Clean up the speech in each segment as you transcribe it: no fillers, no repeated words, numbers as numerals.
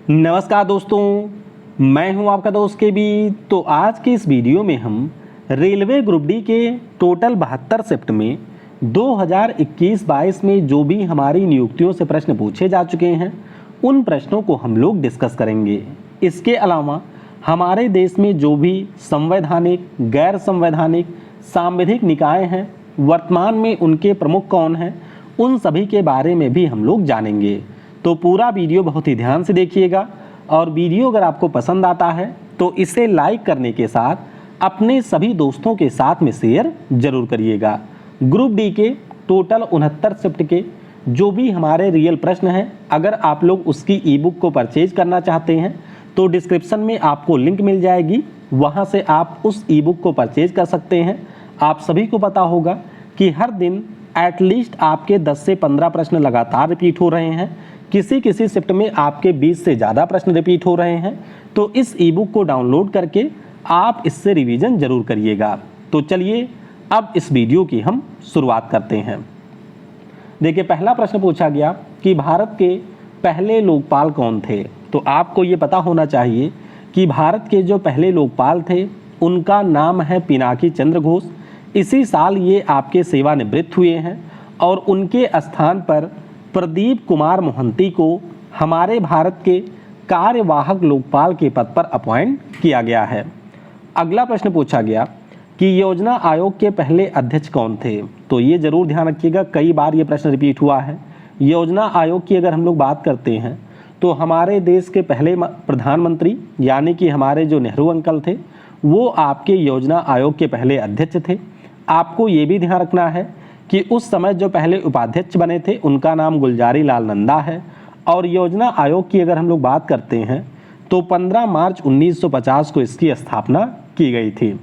नमस्कार दोस्तों, मैं हूं आपका दोस्त के बी। तो आज के इस वीडियो में हम रेलवे ग्रुप डी के टोटल 72 शिफ्ट में 2021-22 में जो भी हमारी नियुक्तियों से प्रश्न पूछे जा चुके हैं उन प्रश्नों को हम लोग डिस्कस करेंगे। इसके अलावा हमारे देश में जो भी संवैधानिक, गैर संवैधानिक, सांविधिक निकाय हैं, वर्तमान में उनके प्रमुख कौन हैं, उन सभी के बारे में भी हम लोग जानेंगे। तो पूरा वीडियो बहुत ही ध्यान से देखिएगा और वीडियो अगर आपको पसंद आता है तो इसे लाइक करने के साथ अपने सभी दोस्तों के साथ में शेयर जरूर करिएगा। ग्रुप डी के टोटल 69 शिफ्ट के जो भी हमारे रियल प्रश्न हैं, अगर आप लोग उसकी ई बुक को परचेज करना चाहते हैं तो डिस्क्रिप्शन में आपको लिंक मिल जाएगी, वहां से आप उस ई बुक को परचेज कर सकते हैं। आप सभी को पता होगा कि हर दिन एटलीस्ट आपके 10 से 15 प्रश्न लगातार रिपीट हो रहे हैं, किसी किसी शिफ्ट में आपके 20 से ज़्यादा प्रश्न रिपीट हो रहे हैं। तो इस ई बुक को डाउनलोड करके आप इससे रिवीजन जरूर करिएगा। तो चलिए अब इस वीडियो की हम शुरुआत करते हैं। देखिए, पहला प्रश्न पूछा गया कि भारत के पहले लोकपाल कौन थे। तो आपको ये पता होना चाहिए कि भारत के जो पहले लोकपाल थे उनका नाम है पिनाकी चंद्र घोष। इसी साल ये आपके सेवानिवृत्त हुए हैं और उनके स्थान पर प्रदीप कुमार मोहंती को हमारे भारत के कार्यवाहक लोकपाल के पद पर अपॉइंट किया गया है। अगला प्रश्न पूछा गया कि योजना आयोग के पहले अध्यक्ष कौन थे। तो ये जरूर ध्यान रखिएगा, कई बार ये प्रश्न रिपीट हुआ है। योजना आयोग की अगर हम लोग बात करते हैं तो हमारे देश के पहले प्रधानमंत्री यानी कि हमारे जो नेहरू अंकल थे वो आपके योजना आयोग के पहले अध्यक्ष थे। आपको ये भी ध्यान रखना है कि उस समय जो पहले उपाध्यक्ष बने थे उनका नाम गुलजारी लाल नंदा है। और योजना आयोग की अगर हम लोग बात करते हैं तो 15 मार्च 1950 को इसकी स्थापना की गई थी।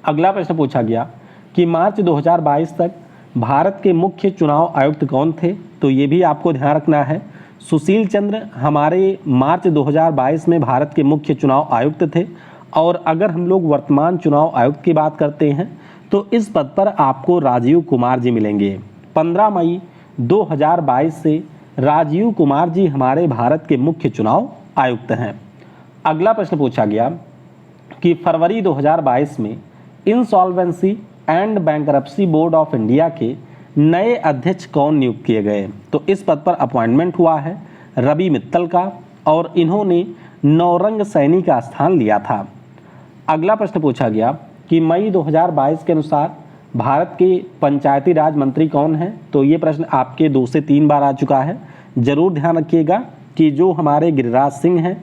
अगला प्रश्न पूछा गया कि मार्च 2022 तक भारत के मुख्य चुनाव आयुक्त कौन थे। तो ये भी आपको ध्यान रखना है, सुशील चंद्र हमारे मार्च 2022 में भारत के मुख्य चुनाव आयुक्त थे। और अगर हम लोग वर्तमान चुनाव आयुक्त की बात करते हैं तो इस पद पर आपको राजीव कुमार जी मिलेंगे। 15 मई 2022 से राजीव कुमार जी हमारे भारत के मुख्य चुनाव आयुक्त हैं। अगला प्रश्न पूछा गया कि फरवरी 2022 में insolvency and bankruptcy board of India के नए अध्यक्ष कौन नियुक्त किए गए। तो इस पद पर अपॉइंटमेंट हुआ है रवि मित्तल का और इन्होंने नौरंग सैनी का स्थान लिया था। अगला प्रश्न पूछा गया कि मई 2022 के अनुसार भारत के पंचायती राज मंत्री कौन हैं। तो ये प्रश्न आपके 2 से 3 बार आ चुका है। जरूर ध्यान रखिएगा कि जो हमारे गिरिराज सिंह हैं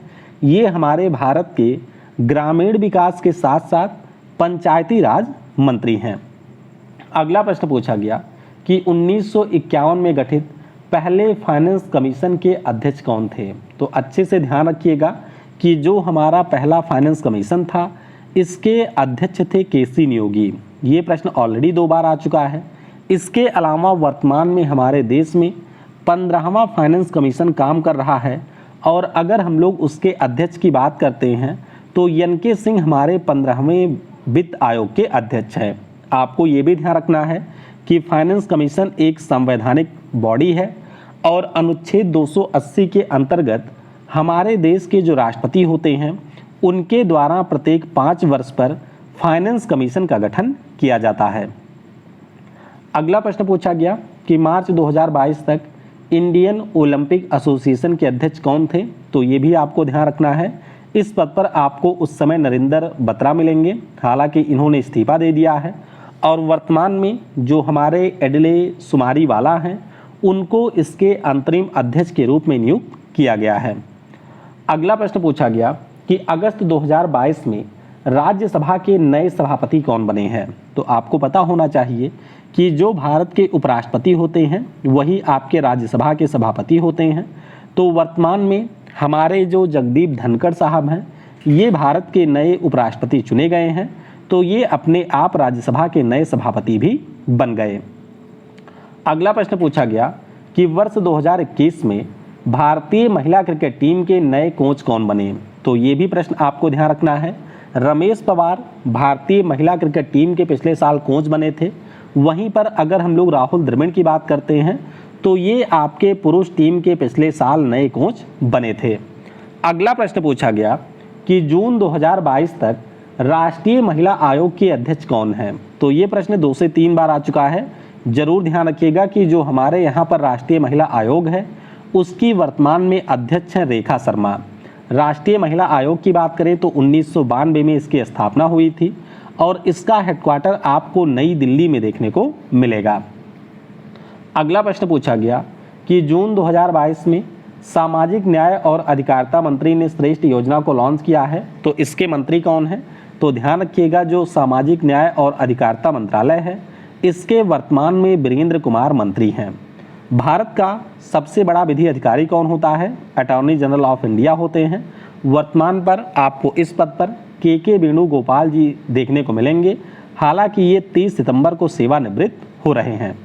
ये हमारे भारत के ग्रामीण विकास के साथ साथ पंचायती राज मंत्री हैं। अगला प्रश्न पूछा गया कि 1951 में गठित पहले फाइनेंस कमीशन के अध्यक्ष कौन थे। तो अच्छे से ध्यान रखिएगा कि जो हमारा पहला फाइनेंस कमीशन था इसके अध्यक्ष थे केसी नियोगी। ये प्रश्न ऑलरेडी 2 बार आ चुका है। इसके अलावा वर्तमान में हमारे देश में 15वां फाइनेंस कमीशन काम कर रहा है और अगर हम लोग उसके अध्यक्ष की बात करते हैं तो एन.के. सिंह हमारे 15वें वित्त आयोग के अध्यक्ष हैं। आपको ये भी ध्यान रखना है कि फाइनेंस कमीशन एक संवैधानिक बॉडी है और अनुच्छेद 280 के अंतर्गत हमारे देश के जो राष्ट्रपति होते हैं उनके द्वारा प्रत्येक 5 वर्ष पर फाइनेंस कमीशन का गठन किया जाता है। अगला प्रश्न पूछा गया कि मार्च 2022 तक इंडियन ओलंपिक एसोसिएशन के अध्यक्ष कौन थे। तो ये भी आपको ध्यान रखना है। इस पद पर आपको उस समय नरेंद्र बत्रा मिलेंगे, हालांकि इन्होंने इस्तीफा दे दिया है। और वर्तमान में जो हमारे एडले सुमारीवाला हैं उनको इसके अंतरिम अध्यक्ष के रूप में नियुक्त किया गया है। अगला प्रश्न पूछा गया कि अगस्त 2022 में राज्यसभा के नए सभापति कौन बने हैं। तो आपको पता होना चाहिए कि जो भारत के उपराष्ट्रपति होते हैं वही आपके राज्यसभा के सभापति होते हैं। तो वर्तमान में हमारे जो जगदीप धनखड़ साहब हैं ये भारत के नए उपराष्ट्रपति चुने गए हैं। तो ये अपने आप राज्यसभा के नए सभापति भी बन गए। अगला प्रश्न पूछा गया कि वर्ष 2021 में भारतीय महिला क्रिकेट टीम के नए कोच कौन बने। तो ये भी प्रश्न आपको ध्यान रखना है। रमेश पवार भारतीय महिला क्रिकेट टीम के पिछले साल कोच बने थे। वहीं पर अगर हम लोग राहुल द्रविड़ की बात करते हैं तो ये आपके पुरुष टीम के पिछले साल नए कोच बने थे। अगला प्रश्न पूछा गया कि जून 2022 तक राष्ट्रीय महिला आयोग के अध्यक्ष कौन हैं। तो ये प्रश्न 2 से 3 बार आ चुका है। जरूर ध्यान रखिएगा कि जो हमारे यहाँ पर राष्ट्रीय महिला आयोग है उसकी वर्तमान में अध्यक्ष हैं रेखा शर्मा। राष्ट्रीय महिला आयोग की बात करें तो 1992 में इसकी स्थापना हुई थी और इसका हेडक्वार्टर आपको नई दिल्ली में देखने को मिलेगा। अगला प्रश्न पूछा गया कि जून 2022 में सामाजिक न्याय और अधिकारिता मंत्री ने श्रेष्ठ योजना को लॉन्च किया है, तो इसके मंत्री कौन हैं। तो ध्यान रखिएगा जो सामाजिक न्याय और अधिकारिता मंत्रालय है इसके वर्तमान में वीरेंद्र कुमार मंत्री हैं। भारत का सबसे बड़ा विधि अधिकारी कौन होता है। अटॉर्नी जनरल ऑफ इंडिया होते हैं। वर्तमान पर आपको इस पद पर के वेणुगोपाल जी देखने को मिलेंगे। हालांकि ये 30 सितंबर को सेवानिवृत्त हो रहे हैं।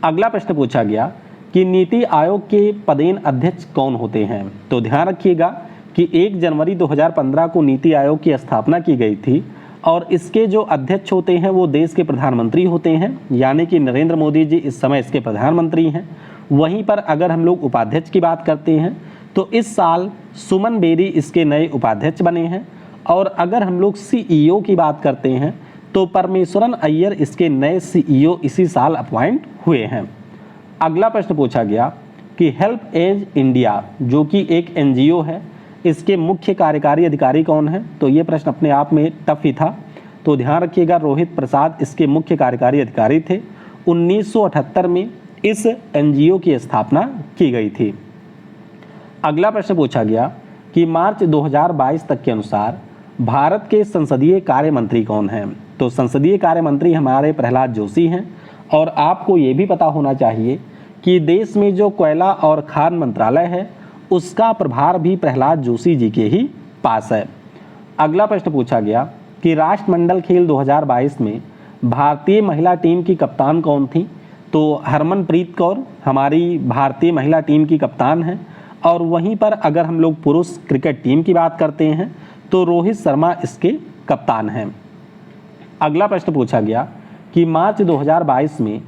अगला प्रश्न पूछा गया कि नीति आयोग के पदेन अध्यक्ष कौन होते हैं। तो ध्यान रखिएगा कि 1 जनवरी 2015 को नीति आयोग की स्थापना की गई थी और इसके जो अध्यक्ष होते हैं वो देश के प्रधानमंत्री होते हैं, यानी कि नरेंद्र मोदी जी इस समय इसके प्रधानमंत्री हैं। वहीं पर अगर हम लोग उपाध्यक्ष की बात करते हैं तो इस साल सुमन बेरी इसके नए उपाध्यक्ष बने हैं। और अगर हम लोग CEO की बात करते हैं तो परमेश्वरन अय्यर इसके नए CEO इसी साल अपॉइंट हुए हैं। अगला प्रश्न पूछा गया कि हेल्प एज इंडिया जो कि एक NGO है इसके मुख्य कार्यकारी अधिकारी कौन है। तो ये प्रश्न अपने आप में टफ ही था। तो ध्यान रखिएगा रोहित प्रसाद इसके मुख्य कार्यकारी अधिकारी थे। 1978 में इस NGO की स्थापना की गई थी। अगला प्रश्न पूछा गया कि मार्च 2022 तक के अनुसार भारत के संसदीय कार्य मंत्री कौन हैं। तो संसदीय कार्य मंत्री हमारे प्रहलाद जोशी हैं। और आपको ये भी पता होना चाहिए कि देश में जो कोयला और खान मंत्रालय है उसका प्रभार भी प्रहलाद जोशी जी के ही पास है। अगला प्रश्न पूछा गया कि राष्ट्रमंडल खेल 2022 में भारतीय महिला टीम की कप्तान कौन थी। तो हरमनप्रीत कौर हमारी भारतीय महिला टीम की कप्तान हैं। और वहीं पर अगर हम लोग पुरुष क्रिकेट टीम की बात करते हैं तो रोहित शर्मा इसके कप्तान हैं। अगला प्रश्न पूछा गया कि मार्च 2022 में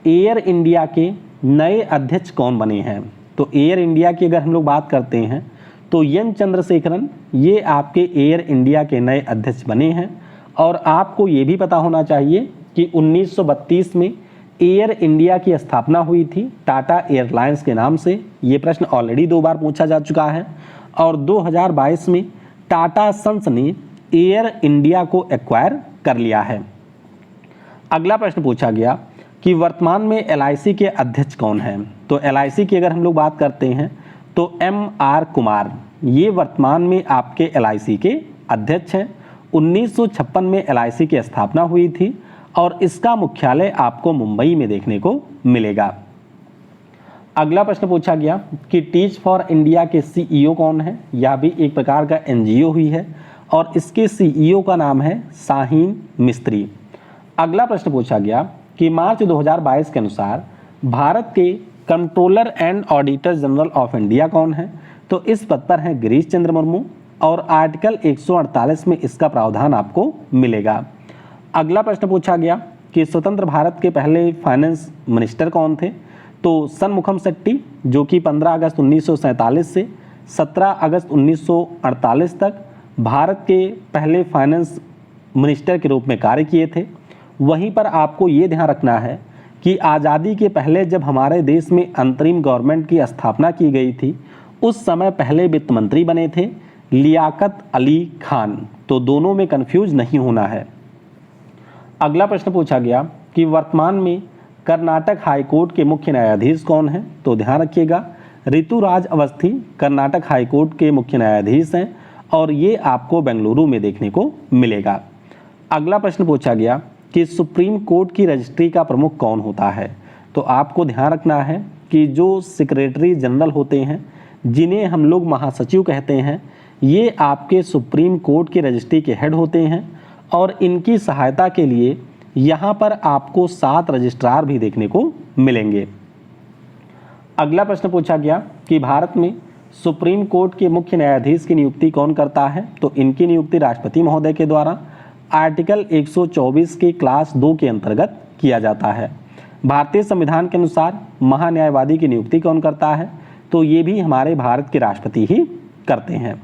एयर इंडिया के नए अध्यक्ष कौन बने हैं। तो एयर इंडिया की अगर हम लोग बात करते हैं तो एन चंद्रशेखरन ये आपके एयर इंडिया के नए अध्यक्ष बने हैं। और आपको ये भी पता होना चाहिए कि 1932 में एयर इंडिया की स्थापना हुई थी टाटा एयरलाइंस के नाम से। ये प्रश्न ऑलरेडी 2 बार पूछा जा चुका है। और 2022 में टाटा सन्स ने एयर इंडिया को एक्वायर कर लिया है। अगला प्रश्न पूछा गया कि वर्तमान में LIC के अध्यक्ष कौन हैं। तो LIC की अगर हम लोग बात करते हैं तो MR कुमार ये वर्तमान में आपके LIC के अध्यक्ष हैं। 1956 में LIC की स्थापना हुई थी और इसका मुख्यालय आपको मुंबई में देखने को मिलेगा। अगला प्रश्न पूछा गया कि टीच फॉर इंडिया के CEO कौन है। यह भी एक प्रकार का NGO ही है और इसके CEO का नाम है शाहीन मिस्त्री। अगला प्रश्न पूछा गया कि मार्च 2022 के अनुसार भारत के controller and auditor general of India कौन है। तो इस पद पर हैं गिरीश चंद्र मुर्मू और आर्टिकल 148 में इसका प्रावधान आपको मिलेगा। अगला प्रश्न पूछा गया कि स्वतंत्र भारत के पहले फाइनेंस मिनिस्टर कौन थे। तो सनमुखम शेट्टी जो कि 15 अगस्त 1947 से 17 अगस्त 1948 तक भारत के पहले फाइनेंस मिनिस्टर के रूप में कार्य किए थे। वहीं पर आपको ये ध्यान रखना है कि आज़ादी के पहले जब हमारे देश में अंतरिम गवर्नमेंट की स्थापना की गई थी उस समय पहले वित्त मंत्री बने थे लियाकत अली खान। तो दोनों में कंफ्यूज नहीं होना है। अगला प्रश्न पूछा गया कि वर्तमान में कर्नाटक हाईकोर्ट के मुख्य न्यायाधीश कौन हैं। तो ध्यान रखिएगा ऋतुराज अवस्थी कर्नाटक हाईकोर्ट के मुख्य न्यायाधीश हैं और ये आपको बेंगलुरु में देखने को मिलेगा। अगला प्रश्न पूछा गया कि सुप्रीम कोर्ट की रजिस्ट्री का प्रमुख कौन होता है। तो आपको ध्यान रखना है कि जो सेक्रेटरी जनरल होते हैं जिन्हें हम लोग महासचिव कहते हैं ये आपके सुप्रीम कोर्ट के रजिस्ट्री के हेड होते हैं और इनकी सहायता के लिए यहाँ पर आपको 7 रजिस्ट्रार भी देखने को मिलेंगे। अगला प्रश्न पूछा गया कि भारत में सुप्रीम कोर्ट के मुख्य न्यायाधीश की नियुक्ति कौन करता है। तो इनकी नियुक्ति राष्ट्रपति महोदय के द्वारा आर्टिकल 124 के क्लास 2 के अंतर्गत किया जाता है। भारतीय संविधान के अनुसार महान्यायवादी की नियुक्ति कौन करता है? तो ये भी हमारे भारत के राष्ट्रपति ही करते हैं।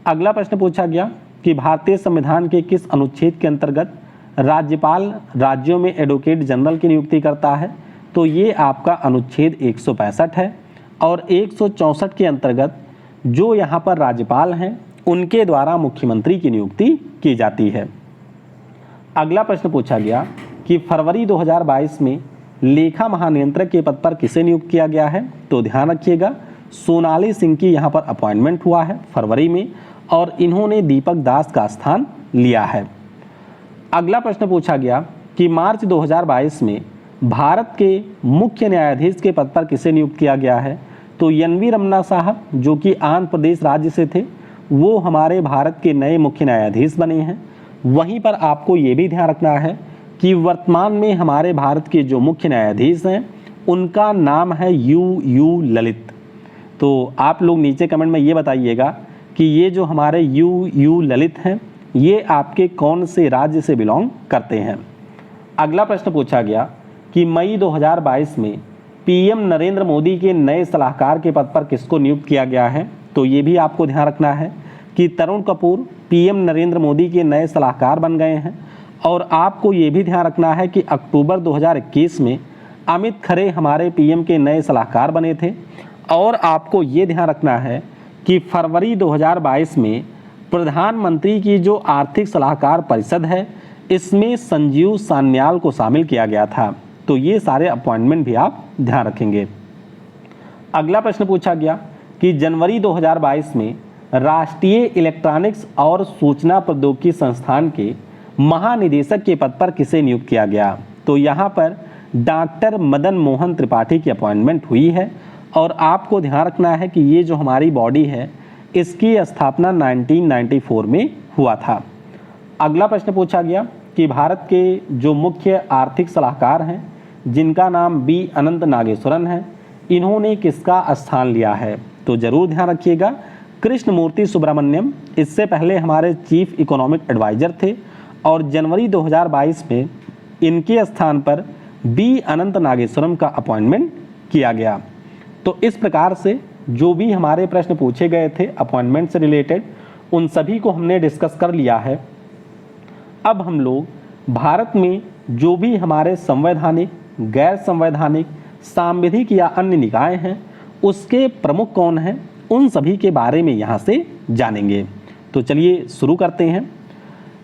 अगला प्रश्न पूछा गया कि भारतीय संविधान के किस अनुच्छेद के अंतर्गत राज्यपाल राज्यों में एडवोकेट जनरल की नियुक्ति करता है? तो ये आपका अनुच्छेद 165 है और 164 के अंतर्गत जो यहाँ पर राज्यपाल हैं उनके द्वारा मुख्यमंत्री की नियुक्ति की जाती है। अगला प्रश्न पूछा गया कि फरवरी 2022 में लेखा महानियंत्रक के पद पर किसे नियुक्त किया गया है? तो ध्यान रखिएगा, सोनाली सिंह की यहाँ पर अपॉइंटमेंट हुआ है फरवरी में और इन्होंने दीपक दास का स्थान लिया है। अगला प्रश्न पूछा गया कि मार्च 2022 में भारत के मुख्य न्यायाधीश के पद पर किसे नियुक्त किया गया है? तो एन.वी. रमन्ना साहब, जो कि आंध्र प्रदेश राज्य से थे, वो हमारे भारत के नए मुख्य न्यायाधीश बने हैं। वहीं पर आपको ये भी ध्यान रखना है कि वर्तमान में हमारे भारत के जो मुख्य न्यायाधीश हैं उनका नाम है यू ललित। तो आप लोग नीचे कमेंट में ये बताइएगा कि ये जो हमारे यू ललित हैं ये आपके कौन से राज्य से बिलोंग करते हैं। अगला प्रश्न पूछा गया कि मई 2022 में पीएम नरेंद्र मोदी के नए सलाहकार के पद पर किसको नियुक्त किया गया है? तो ये भी आपको ध्यान रखना है कि तरुण कपूर पीएम नरेंद्र मोदी के नए सलाहकार बन गए हैं। और आपको ये भी ध्यान रखना है कि अक्टूबर 2021 में अमित खरे हमारे पीएम के नए सलाहकार बने थे। और आपको ये ध्यान रखना है कि फरवरी 2022 में प्रधानमंत्री की जो आर्थिक सलाहकार परिषद है इसमें संजीव सान्याल को शामिल किया गया था। तो ये सारे अपॉइंटमेंट भी आप ध्यान रखेंगे। अगला प्रश्न पूछा गया कि जनवरी 2022 में राष्ट्रीय इलेक्ट्रॉनिक्स और सूचना प्रौद्योगिकी संस्थान के महानिदेशक के पद पर किसे नियुक्त किया गया? तो यहाँ पर डॉक्टर मदन मोहन त्रिपाठी की अपॉइंटमेंट हुई है। और आपको ध्यान रखना है कि ये जो हमारी बॉडी है इसकी स्थापना 1994 में हुआ था। अगला प्रश्न पूछा गया कि भारत के जो मुख्य आर्थिक सलाहकार हैं जिनका नाम बी अनंत नागेश्वरन है, इन्होंने किसका स्थान लिया है? तो जरूर ध्यान रखिएगा, कृष्णमूर्ति सुब्रमण्यम इससे पहले हमारे चीफ इकोनॉमिक एडवाइजर थे और जनवरी 2022 में इनके स्थान पर बी अनंत नागेश्वरम का अपॉइंटमेंट किया गया। तो इस प्रकार से जो भी हमारे प्रश्न पूछे गए थे अपॉइंटमेंट से रिलेटेड उन सभी को हमने डिस्कस कर लिया है। अब हम लोग भारत में जो भी हमारे संवैधानिक, गैर संवैधानिक, सांविधिक या अन्य निकाय हैं उसके प्रमुख कौन हैं उन सभी के बारे में यहाँ से जानेंगे। तो चलिए शुरू करते हैं।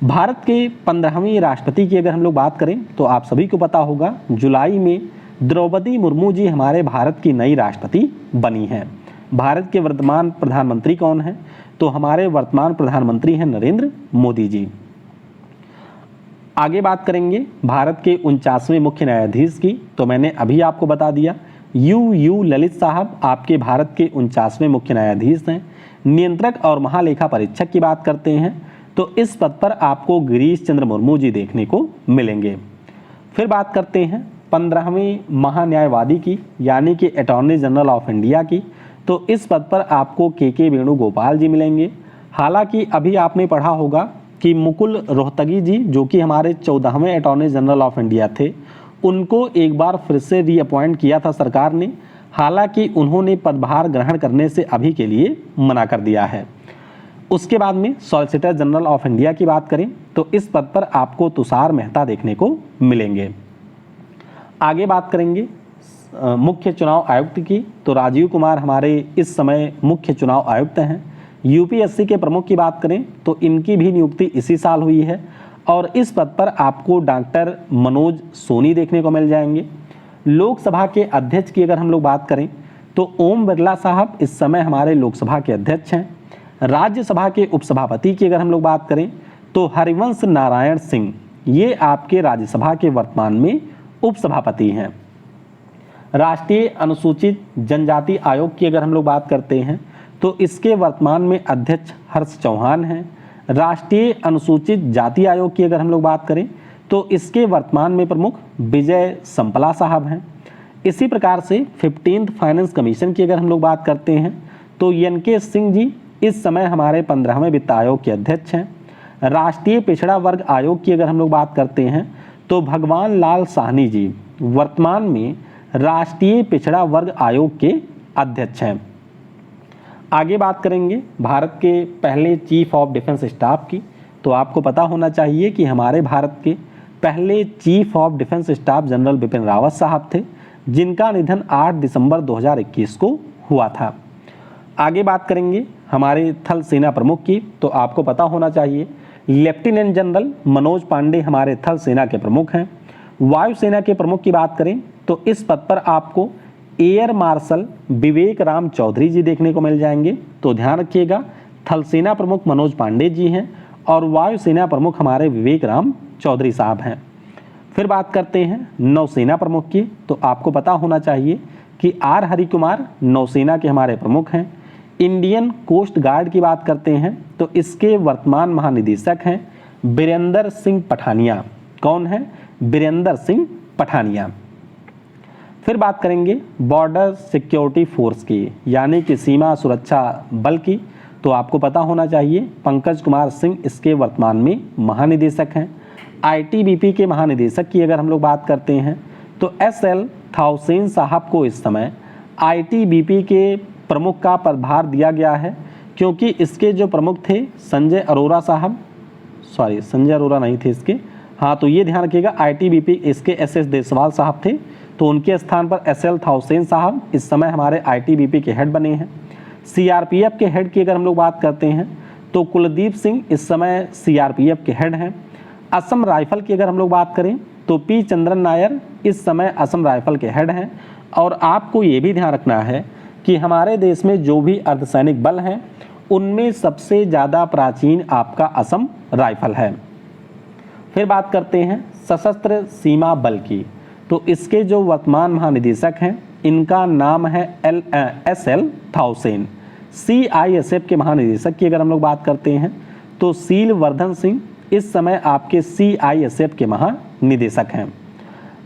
भारत के 15वें राष्ट्रपति की अगर हम लोग बात करें तो आप सभी को पता होगा जुलाई में द्रौपदी मुर्मू जी हमारे भारत की नई राष्ट्रपति बनी हैं। भारत के वर्तमान प्रधानमंत्री कौन हैं? तो हमारे वर्तमान प्रधानमंत्री हैं नरेंद्र मोदी जी। आगे बात करेंगे भारत के 49वें मुख्य न्यायाधीश की। तो मैंने अभी आपको बता दिया यू ललित साहब आपके भारत के 49वें मुख्य न्यायाधीश हैं। नियंत्रक और महालेखा परीक्षक की बात करते हैं तो इस पद पर आपको गिरीश चंद्र मुर्मू जी देखने को मिलेंगे। फिर बात करते हैं 15वें महान्यायवादी की यानी कि अटॉर्नी जनरल ऑफ इंडिया की। तो इस पद पर आपको के वेणुगोपाल जी मिलेंगे। हालांकि अभी आपने पढ़ा होगा कि मुकुल रोहतगी जी जो कि हमारे 14वें अटॉर्नी जनरल ऑफ इंडिया थे उनको एक बार फिर से रीअपॉइंट किया था सरकार ने। हालांकि उन्होंने पदभार ग्रहण करने से अभी के लिए मना कर दिया है। उसके बाद में सॉलिसिटर जनरल ऑफ इंडिया की बात करें तो इस पद पर आपको तुषार मेहता देखने को मिलेंगे। आगे बात करेंगे मुख्य चुनाव आयुक्त की। तो राजीव कुमार हमारे इस समय मुख्य चुनाव आयुक्त हैं। यूपीएससी के प्रमुख की बात करें तो इनकी भी नियुक्ति इसी साल हुई है और इस पद पर आपको डॉक्टर मनोज सोनी देखने को मिल जाएंगे। लोकसभा के अध्यक्ष की अगर हम लोग बात करें तो ओम बिरला साहब इस समय हमारे लोकसभा के अध्यक्ष हैं। राज्यसभा के उपसभापति की अगर हम लोग बात करें तो हरिवंश नारायण सिंह ये आपके राज्यसभा के वर्तमान में उपसभापति हैं। राष्ट्रीय अनुसूचित जनजाति आयोग की अगर हम लोग बात करते हैं तो इसके वर्तमान में अध्यक्ष हर्ष चौहान हैं। राष्ट्रीय अनुसूचित जाति आयोग की अगर हम लोग बात करें तो इसके वर्तमान में प्रमुख विजय संपला साहब हैं। इसी प्रकार से 15th फाइनेंस कमीशन की अगर हम लोग बात करते हैं तो एन.के. सिंह जी इस समय हमारे 15वें वित्त आयोग के अध्यक्ष हैं। राष्ट्रीय पिछड़ा वर्ग आयोग की अगर हम लोग बात करते हैं तो भगवान लाल साहनी जी वर्तमान में राष्ट्रीय पिछड़ा वर्ग आयोग के अध्यक्ष हैं। आगे बात करेंगे भारत के पहले चीफ ऑफ डिफेंस स्टाफ की। तो आपको पता होना चाहिए कि हमारे भारत के पहले chief of defence staff general Bipin Rawat साहब थे, जिनका निधन 8 दिसंबर 2021 को हुआ था। आगे बात करेंगे हमारे थल सेना प्रमुख की। तो आपको पता होना चाहिए लेफ्टिनेंट जनरल मनोज पांडे हमारे थल सेना के प्रमुख हैं। वायुसेना के प्रमुख की बात करें तो इस पद पर आपको एयर मार्शल विवेक राम चौधरी जी देखने को मिल जाएंगे। तो ध्यान रखिएगा, थल सेना प्रमुख मनोज पांडे जी हैं और वायुसेना प्रमुख हमारे विवेक राम चौधरी साहब हैं। फिर बात करते हैं नौसेना प्रमुख की। तो आपको पता होना चाहिए कि आर हरिकुमार नौसेना के हमारे प्रमुख हैं। इंडियन कोस्ट गार्ड की बात करते हैं तो इसके वर्तमान महानिदेशक हैं बीरेंद्र सिंह पठानिया। कौन है? बीरेंद्र सिंह पठानिया। फिर बात करेंगे बॉर्डर सिक्योरिटी फोर्स की, यानी कि सीमा सुरक्षा बल की। तो आपको पता होना चाहिए पंकज कुमार सिंह इसके वर्तमान में महानिदेशक हैं। आईटीबीपी के महानिदेशक की अगर हम लोग बात करते हैं तो एसएल थाउसेन साहब को इस समय आईटीबीपी के प्रमुख का पदभार दिया गया है, क्योंकि इसके जो प्रमुख थे संजय अरोरा साहब, संजय अरोरा नहीं थे इसके, हाँ तो ये ध्यान रखिएगा, आईटीबीपी इसके एसएस देसवाल साहब थे, तो उनके स्थान पर एसएल थाउसेन साहब इस समय हमारे आईटीबीपी के हेड बने हैं। सीआरपीएफ के हेड की अगर हम लोग बात करते हैं तो कुलदीप सिंह इस समय सीआरपीएफ के हेड हैं। असम राइफल की अगर हम लोग बात करें तो पी चंद्रन नायर इस समय असम राइफल के हेड हैं। और आपको ये भी ध्यान रखना है कि हमारे देश में जो भी अर्धसैनिक बल हैं उनमें सबसे ज़्यादा प्राचीन आपका असम राइफल है। फिर बात करते हैं सशस्त्र सीमा बल की। तो इसके जो वर्तमान महानिदेशक हैं इनका नाम है एसएल थाउसेन। सीआईएसएफ के महानिदेशक की अगर हम लोग बात करते हैं तो सील वर्धन सिंह इस समय आपके सीआईएसएफ के महानिदेशक हैं।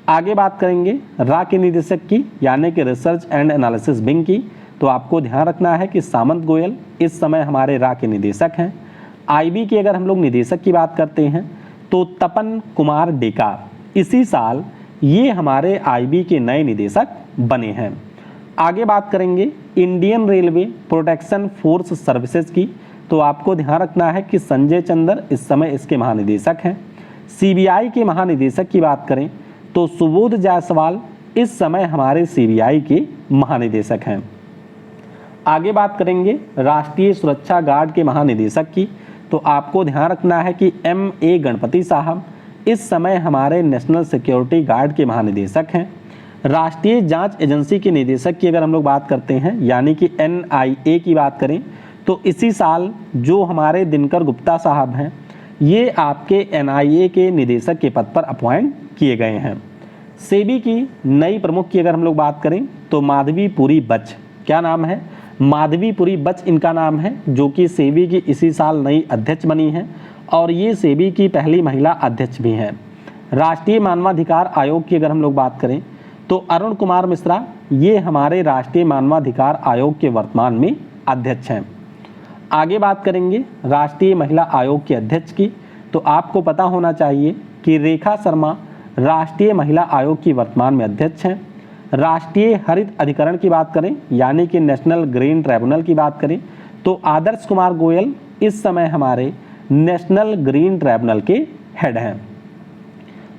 आगे बात करेंगे रा के निदेशक की, यानी कि रिसर्च एंड एनालिसिस विंग की। तो आपको ध्यान रखना है कि सामंत गोयल इस समय हमारे रा के निदेशक हैं। आईबी के अगर हम लोग निदेशक की बात करते हैं तो तपन कुमार डेका इसी साल ये हमारे आईबी के नए निदेशक बने हैं। आगे बात करेंगे Indian railway protection force services की। तो आपको ध्यान रखना है कि संजय चंद्र इस समय इसके महानिदेशक हैं। सीबीआई के महानिदेशक की बात करें तो सुबोध जायसवाल इस समय हमारे सीबीआई के महानिदेशक हैं। आगे बात करेंगे राष्ट्रीय सुरक्षा गार्ड के महानिदेशक की। तो आपको ध्यान रखना है कि MA गणपति साहब इस समय हमारे नेशनल सिक्योरिटी गार्ड के महानिदेशक हैं। राष्ट्रीय जांच एजेंसी के निदेशक की अगर हम लोग बात करते हैं, यानी कि NIA की बात करें तो इसी साल जो हमारे दिनकर गुप्ता साहब हैं ये आपके NIA के निदेशक के पद पर अपॉइंट किए गए हैं। सेबी की नई प्रमुख की अगर हम लोग बात करें तो माधवीपुरी बच, क्या नाम है? माधवीपुरी बच इनका नाम है, जो कि सेबी की इसी साल नई अध्यक्ष बनी हैं और ये सेबी की पहली महिला अध्यक्ष भी हैं। राष्ट्रीय मानवाधिकार आयोग की अगर हम लोग बात करें तो अरुण कुमार मिश्रा ये हमारे राष्ट्रीय मानवाधिकार आयोग के वर्तमान में अध्यक्ष हैं। आगे बात करेंगे राष्ट्रीय महिला आयोग के अध्यक्ष की। तो आपको पता होना चाहिए कि रेखा शर्मा राष्ट्रीय महिला आयोग की वर्तमान में अध्यक्ष हैं। राष्ट्रीय हरित अधिकरण की बात करें, यानी कि नेशनल ग्रीन ट्राइब्यूनल की बात करें तो आदर्श कुमार गोयल इस समय हमारे नेशनल ग्रीन ट्राइब्यूनल के हेड हैं।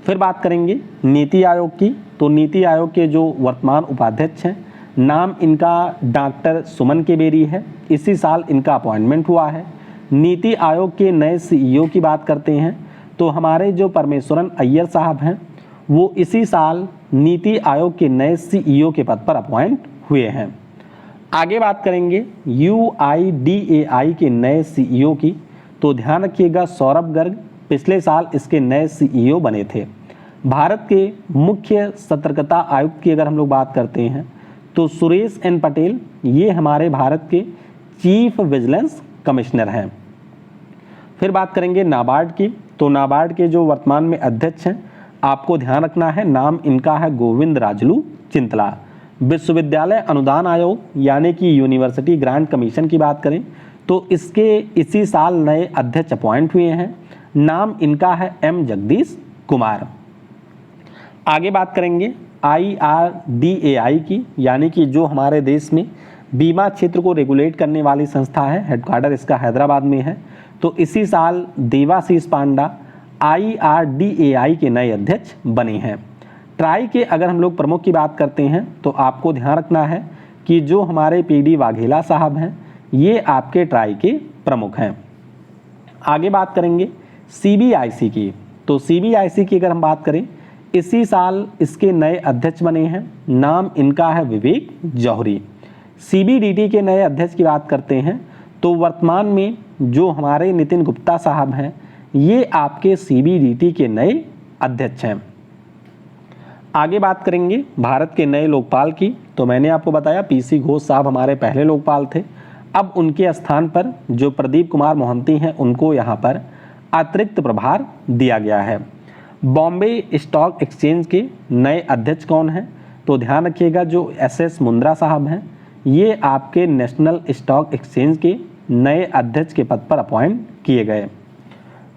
फिर बात करेंगे नीति आयोग की। तो नीति आयोग के जो वर्तमान उपाध्यक्ष हैं नाम इनका डॉक्टर सुमन के बेरी है, इसी साल इनका अपॉइंटमेंट हुआ है। नीति आयोग के नए CEO की बात करते हैं तो हमारे जो परमेश्वरन अय्यर साहब हैं वो इसी साल नीति आयोग के नए CEO के पद पर अपॉइंट हुए हैं। आगे बात करेंगे UIDAI के नए CEO की। तो ध्यान रखिएगा सौरभ गर्ग पिछले साल इसके नए CEO बने थे। भारत के मुख्य सतर्कता आयुक्त की अगर हम लोग बात करते हैं तो सुरेश N पटेल ये हमारे भारत के चीफ विजिलेंस कमिश्नर हैं। फिर बात करेंगे नाबार्ड की। तो नाबार्ड के जो वर्तमान में अध्यक्ष हैं आपको ध्यान रखना है, नाम इनका है गोविंद राजलू चिंतला। विश्वविद्यालय अनुदान आयोग यानी कि यूनिवर्सिटी ग्रांट कमीशन की बात करें तो इसके इसी साल नए अध्यक्ष अपॉइंट हुए हैं, नाम इनका है M जगदीश कुमार। आगे बात करेंगे IRDAI की, यानी कि जो हमारे देश में बीमा क्षेत्र को रेगुलेट करने वाली संस्था है, हेडक्वार्टर इसका हैदराबाद में है। तो इसी साल देवाशीष पांडा IRDAI के नए अध्यक्ष बने हैं। ट्राई के अगर हम लोग प्रमुख की बात करते हैं तो आपको ध्यान रखना है कि जो हमारे PD वाघेला साहब हैं ये आपके ट्राई के प्रमुख हैं। आगे बात करेंगे CBIC की। तो CBIC की अगर हम बात करें, इसी साल इसके नए अध्यक्ष बने हैं, नाम इनका है विवेक जौहरी। CBDT के नए अध्यक्ष की बात करते हैं तो वर्तमान में जो हमारे नितिन गुप्ता साहब हैं ये आपके CBDT के नए अध्यक्ष हैं। आगे बात करेंगे भारत के नए लोकपाल की। तो मैंने आपको बताया PC घोष साहब हमारे पहले लोकपाल थे। अब उनके स्थान पर जो प्रदीप कुमार मोहंती हैं उनको यहाँ पर अतिरिक्त प्रभार दिया गया है। बॉम्बे स्टॉक एक्सचेंज के नए अध्यक्ष कौन हैं? तो ध्यान रखिएगा जो SS मुंद्रा साहब हैं ये आपके नेशनल स्टॉक एक्सचेंज के नए अध्यक्ष के पद पर अपॉइंट किए गए।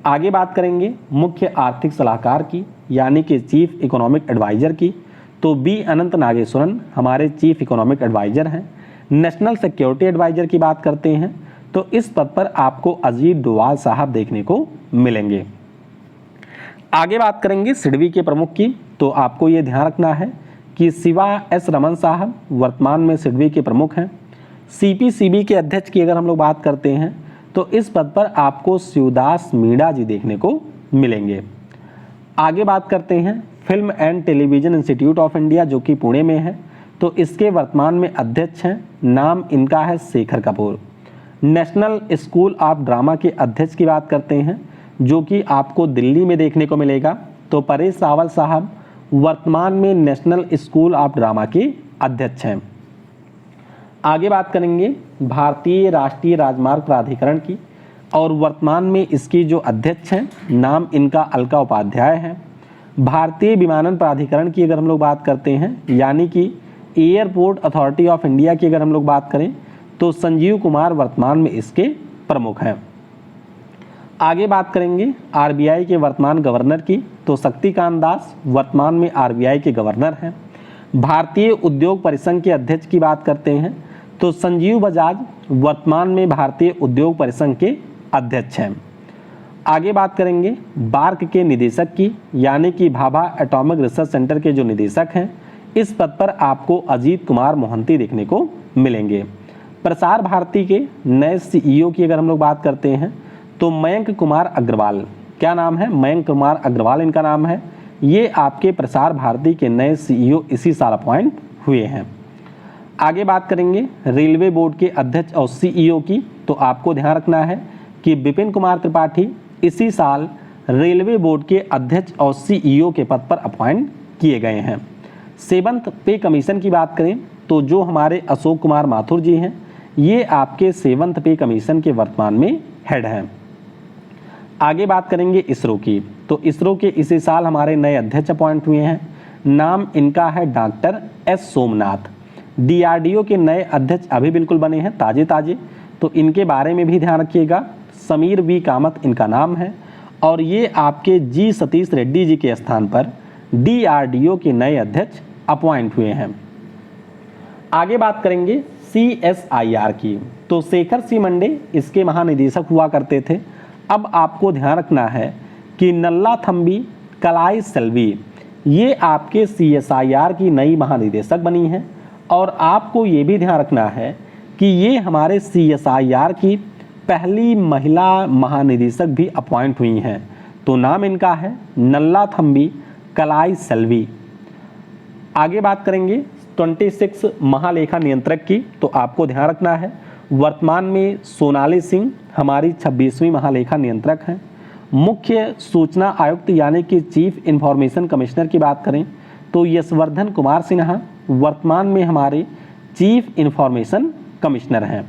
आगे बात करेंगे मुख्य आर्थिक सलाहकार की, यानी कि चीफ इकोनॉमिक एडवाइजर की। तो B अनंत नागेश्वरन हमारे चीफ इकोनॉमिक एडवाइजर हैं। नेशनल सिक्योरिटी एडवाइजर की बात करते हैं तो इस पद पर आपको अजीत डोवाल साहब देखने को मिलेंगे। आगे बात करेंगे सिडबी के प्रमुख की। तो आपको ये ध्यान रखना है कि शिवा S रमन साहब वर्तमान में सिडबी के प्रमुख हैं। CPCB के अध्यक्ष की अगर हम लोग बात करते हैं तो इस पद पर आपको शिवदास मीणा जी देखने को मिलेंगे। आगे बात करते हैं film and television institute of India जो कि पुणे में है। तो इसके वर्तमान में अध्यक्ष हैं, नाम इनका है Shekhar Kapoor. National school of drama के अध्यक्ष की बात करते हैं जो कि आपको दिल्ली में देखने को मिलेगा। तो परेश रावल साहब वर्तमान में नेशनल स्कूल ऑफ ड्रामा के अध्यक्ष हैं। आगे बात करेंगे भारतीय राष्ट्रीय राजमार्ग प्राधिकरण की और वर्तमान में इसकी जो अध्यक्ष हैं नाम इनका अलका उपाध्याय है। भारतीय विमानन प्राधिकरण की अगर हम लोग बात करते हैं, यानी कि एयरपोर्ट अथॉरिटी ऑफ इंडिया की अगर हम लोग बात करें तो संजीव कुमार वर्तमान में इसके प्रमुख हैं। आगे बात करेंगे RBI के वर्तमान गवर्नर की। तो शक्तिकांत दास वर्तमान में RBI के गवर्नर हैं। भारतीय उद्योग परिसंघ के अध्यक्ष की बात करते हैं तो संजीव बजाज वर्तमान में भारतीय उद्योग परिसंघ के अध्यक्ष हैं। आगे बात करेंगे बार्क के निदेशक की, यानी कि भाभा एटॉमिक रिसर्च सेंटर के जो निदेशक हैं इस पद पर आपको अजीत कुमार मोहंती देखने को मिलेंगे। प्रसार भारती के नए CEO की अगर हम लोग बात करते हैं तो मयंक कुमार अग्रवाल, क्या नाम है? मयंक कुमार अग्रवाल इनका नाम है। ये आपके प्रसार भारती के नए CEO इसी साल अपॉइंट हुए हैं। आगे बात करेंगे रेलवे बोर्ड के अध्यक्ष और CEO की। तो आपको ध्यान रखना है कि विपिन कुमार त्रिपाठी इसी साल रेलवे बोर्ड के अध्यक्ष और CEO के पद पर अपॉइंट किए गए हैं। सेवंथ पे कमीशन की बात करें तो जो हमारे अशोक कुमार माथुर जी हैं ये आपके सेवंथ पे कमीशन के वर्तमान में हेड हैं। आगे बात करेंगे इसरो की। तो इसरो के इसी साल हमारे नए अध्यक्ष अपॉइंट हुए हैं, नाम इनका है डॉक्टर S सोमनाथ। DRDO के नए अध्यक्ष अभी बिल्कुल बने हैं ताजे ताजे, तो इनके बारे में भी ध्यान रखिएगा। समीर V कामत इनका नाम है और ये आपके G सतीश रेड्डी जी के स्थान पर DRDO के नए अध्यक्ष अपॉइंट हुए हैं। आगे बात करेंगे CSIR की। तो शेखर C मंडे इसके महानिदेशक हुआ करते थे। अब आपको ध्यान रखना है कि नल्ला थम्बी कलाई सेल्वी ये आपके CSIR की नई महानिदेशक बनी हैं और आपको ये भी ध्यान रखना है कि ये हमारे CSIR की पहली महिला महानिदेशक भी अपॉइंट हुई हैं। तो नाम इनका है नल्ला थम्बी कलाई सेल्वी। आगे बात करेंगे 26 महालेखा नियंत्रक की। तो आपको ध्यान रखना है वर्तमान में सोनाली सिंह हमारी 26वीं महालेखा नियंत्रक हैं। मुख्य सूचना आयुक्त यानी कि चीफ इंफॉर्मेशन कमिश्नर की बात करें तो यशवर्धन कुमार सिन्हा वर्तमान में हमारे चीफ इंफॉर्मेशन कमिश्नर हैं।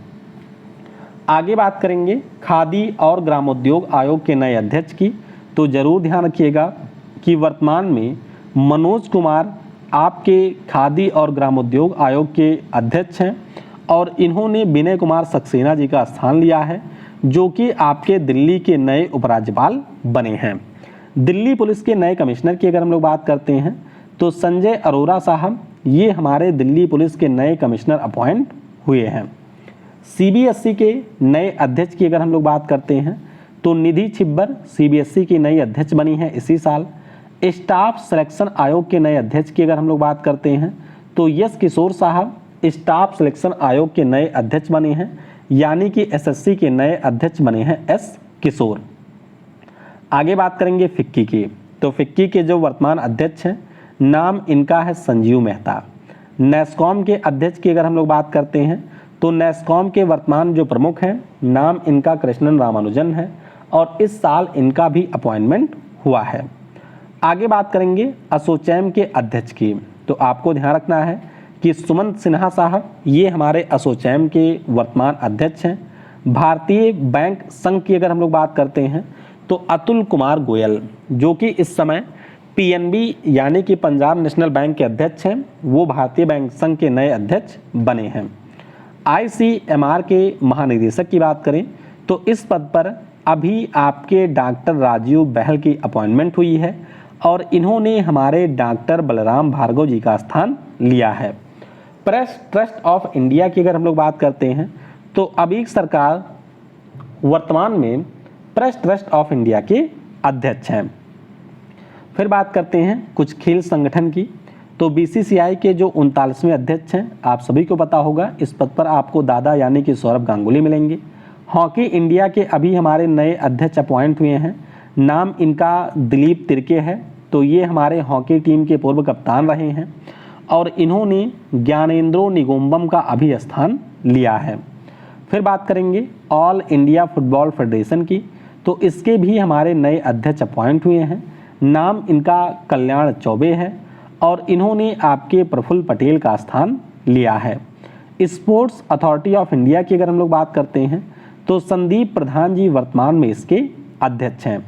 आगे बात करेंगे खादी और ग्रामोद्योग आयोग के नए अध्यक्ष की। तो जरूर ध्यान रखिएगा कि वर्तमान में मनोज कुमार आपके खादी और ग्रामोद्योग आयोग के अध्यक्ष हैं और इन्होंने विनय कुमार सक्सेना जी का स्थान लिया है जो कि आपके दिल्ली के नए उपराज्यपाल बने हैं। दिल्ली पुलिस के नए कमिश्नर की अगर हम लोग बात करते हैं तो संजय अरोरा साहब ये हमारे दिल्ली पुलिस के नए कमिश्नर अपॉइंट हुए हैं। सीबीएसई के नए अध्यक्ष की अगर हम लोग बात करते हैं तो निधि छिब्बर सीबीएसई की नई अध्यक्ष बनी है इसी साल। स्टाफ सिलेक्शन आयोग के नए अध्यक्ष की अगर हम लोग बात करते हैं तो यश किशोर साहब स्टाफ सिलेक्शन आयोग के नए अध्यक्ष बने हैं, यानी कि एसएससी के नए अध्यक्ष बने हैं एस किशोर। आगे बात करेंगे फिक्की की, तो फिक्की के जो वर्तमान अध्यक्ष हैं नाम इनका है संजीव मेहता। नेस्कॉम के अध्यक्ष की अगर हम लोग बात करते हैं तो नेस्कॉम के वर्तमान जो प्रमुख हैं नाम इनका कृष्णन रामानुजन है और इस साल इनका भी अपॉइंटमेंट हुआ है। आगे बात करेंगे एसोचैम के अध्यक्ष की, तो आपको ध्यान रखना है कि सुमंत सिन्हा साहब ये हमारे एसोचैम के वर्तमान अध्यक्ष हैं। भारतीय बैंक संघ की अगर हम लोग बात करते हैं तो अतुल कुमार गोयल जो कि इस समय पीएनबी यानी कि पंजाब नेशनल बैंक के अध्यक्ष हैं, वो भारतीय बैंक संघ के नए अध्यक्ष बने हैं। आईसीएमआर के महानिदेशक की बात करें तो इस पद पर अभी आपके डॉक्टर राजीव बहल की अपॉइंटमेंट हुई है और इन्होंने हमारे डॉक्टर बलराम भार्गव जी का स्थान लिया है। प्रेस ट्रस्ट ऑफ इंडिया की अगर हम लोग बात करते हैं तो अभी सरकार वर्तमान में प्रेस ट्रस्ट ऑफ इंडिया के अध्यक्ष हैं। फिर बात करते हैं कुछ खेल संगठन की, तो बीसीसीआई के जो 39वें अध्यक्ष हैं आप सभी को पता होगा, इस पद पर आपको दादा यानी कि सौरभ गांगुली मिलेंगे। हॉकी इंडिया के अभी हमारे नए अध्यक्ष अपॉइंट हुए हैं, नाम इनका दिलीप तिर्के है, तो ये हमारे हॉकी टीम के पूर्व कप्तान रहे हैं और इन्होंने ज्ञानेंद्रो निगोम्बम का अभी स्थान लिया है। फिर बात करेंगे ऑल इंडिया फुटबॉल फेडरेशन की, तो इसके भी हमारे नए अध्यक्ष अपॉइंट हुए हैं, नाम इनका कल्याण चौबे है और इन्होंने आपके प्रफुल्ल पटेल का स्थान लिया है। स्पोर्ट्स अथॉरिटी ऑफ इंडिया की अगर हम लोग बात करते हैं तो संदीप प्रधान जी वर्तमान में इसके अध्यक्ष हैं।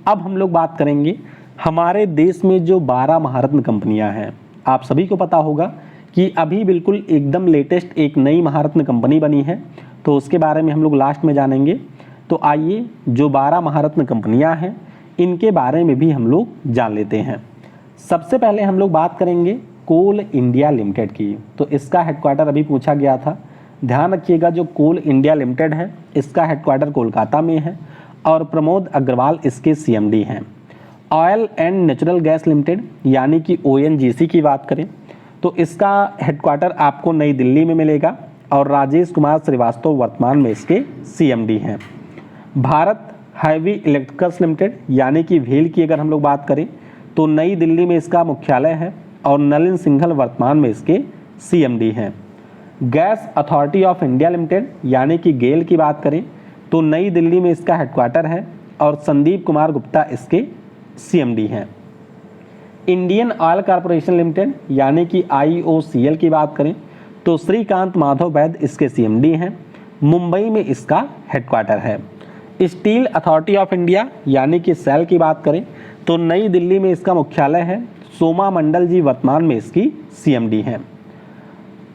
अब हम लोग बात करेंगे हमारे देश में जो 12 महारत्न कंपनियां हैं, आप सभी को पता होगा कि अभी बिल्कुल एकदम लेटेस्ट एक नई महारत्न कंपनी बनी है, तो उसके बारे में हम लोग लास्ट में जानेंगे। तो आइए जो 12 महारत्न कंपनियां हैं इनके बारे में भी हम लोग जान लेते हैं। सबसे पहले हम लोग बात करेंगे कोल इंडिया लिमिटेड की, तो इसका हेडक्वार्टर अभी पूछा गया था, ध्यान रखिएगा जो कोल इंडिया लिमिटेड है इसका हेडक्वार्टर कोलकाता में है और प्रमोद अग्रवाल इसके सीएमडी हैं। Oil and natural gas limited यानी कि ओएनजीसी की बात करें तो इसका हेडक्वार्टर आपको नई दिल्ली में मिलेगा और राजेश कुमार श्रीवास्तव वर्तमान में इसके सीएमडी हैं। भारत हैवी इलेक्ट्रिकल्स लिमिटेड यानी कि भेल की अगर हम लोग बात करें तो नई दिल्ली में इसका मुख्यालय है और नलिन सिंघल वर्तमान में इसके सीएमडी हैं। Gas authority of India limited यानी कि गेल की बात करें तो नई दिल्ली में इसका हेडक्वार्टर है और संदीप कुमार गुप्ता इसके सीएमडी हैं। इंडियन ऑयल कॉरपोरेशन लिमिटेड यानी कि आईओसीएल की बात करें तो श्रीकांत माधव वैद्य इसके सीएमडी हैं, मुंबई में इसका हेडक्वार्टर है। स्टील अथॉरिटी ऑफ इंडिया यानी कि सेल की बात करें तो नई दिल्ली में इसका मुख्यालय है, सोमा मंडल जी वर्तमान में इसकी सीएमडी हैं।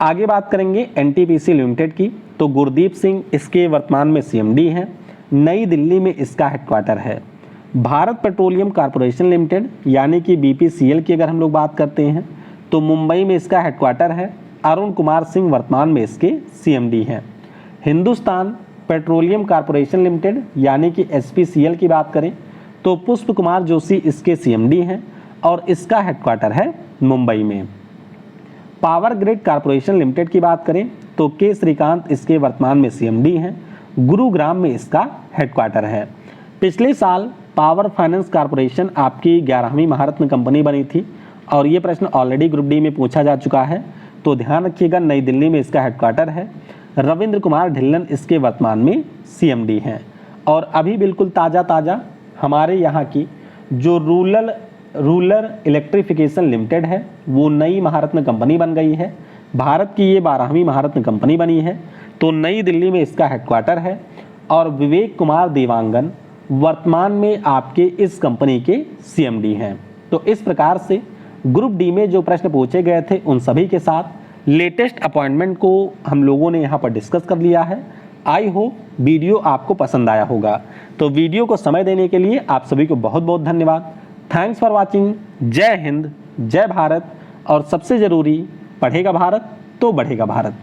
आगे बात करेंगे एनटीपीसी लिमिटेड की, तो गुरदीप सिंह इसके वर्तमान में सीएमडी हैं, नई दिल्ली में इसका हेडक्वार्टर है। भारत पेट्रोलियम कॉरपोरेशन लिमिटेड यानी कि बीपीसीएल की अगर हम लोग बात करते हैं तो मुंबई में इसका हेडक्वार्टर है, अरुण कुमार सिंह वर्तमान में इसके सीएमडी हैं। हिंदुस्तान पेट्रोलियम कॉरपोरेशन लिमिटेड यानी कि एचपीसीएल की बात करें तो पुष्प कुमार जोशी इसके सीएमडी हैं और इसका हेडक्वार्टर है मुंबई में। पावर ग्रिड कॉरपोरेशन लिमिटेड की बात करें तो के श्रीकांत इसके वर्तमान में सीएमडी हैं, गुरुग्राम में इसका हेडक्वार्टर है। पिछले साल पावर फाइनेंस कॉरपोरेशन आपकी 11वीं महारत्न कंपनी बनी थी और ये प्रश्न ऑलरेडी ग्रुप डी में पूछा जा चुका है, तो ध्यान रखिएगा नई दिल्ली में इसका हेडक्वार्टर है। रविंद्र कुमार ढिल्लन इसके वर्तमान में सीएमडी हैं और अभी बिल्कुल ताज़ा हमारे यहाँ की जो रूरल इलेक्ट्रिफिकेशन लिमिटेड है वो नई महारत्न कंपनी बन गई है। भारत की ये 12वीं महारत्न कंपनी बनी है, तो नई दिल्ली में इसका हेडक्वार्टर है और विवेक कुमार देवांगन वर्तमान में आपके इस कंपनी के सीएमडी हैं। तो इस प्रकार से ग्रुप डी में जो प्रश्न पूछे गए थे उन सभी के साथ लेटेस्ट अपॉइंटमेंट को हम लोगों ने यहाँ पर डिस्कस कर लिया है। आई होप वीडियो आपको पसंद आया होगा। तो वीडियो को समय देने के लिए आप सभी को बहुत बहुत धन्यवाद। Thanks for watching. जय हिंद, जय भारत और सबसे ज़रूरी, पढ़ेगा भारत तो बढ़ेगा भारत।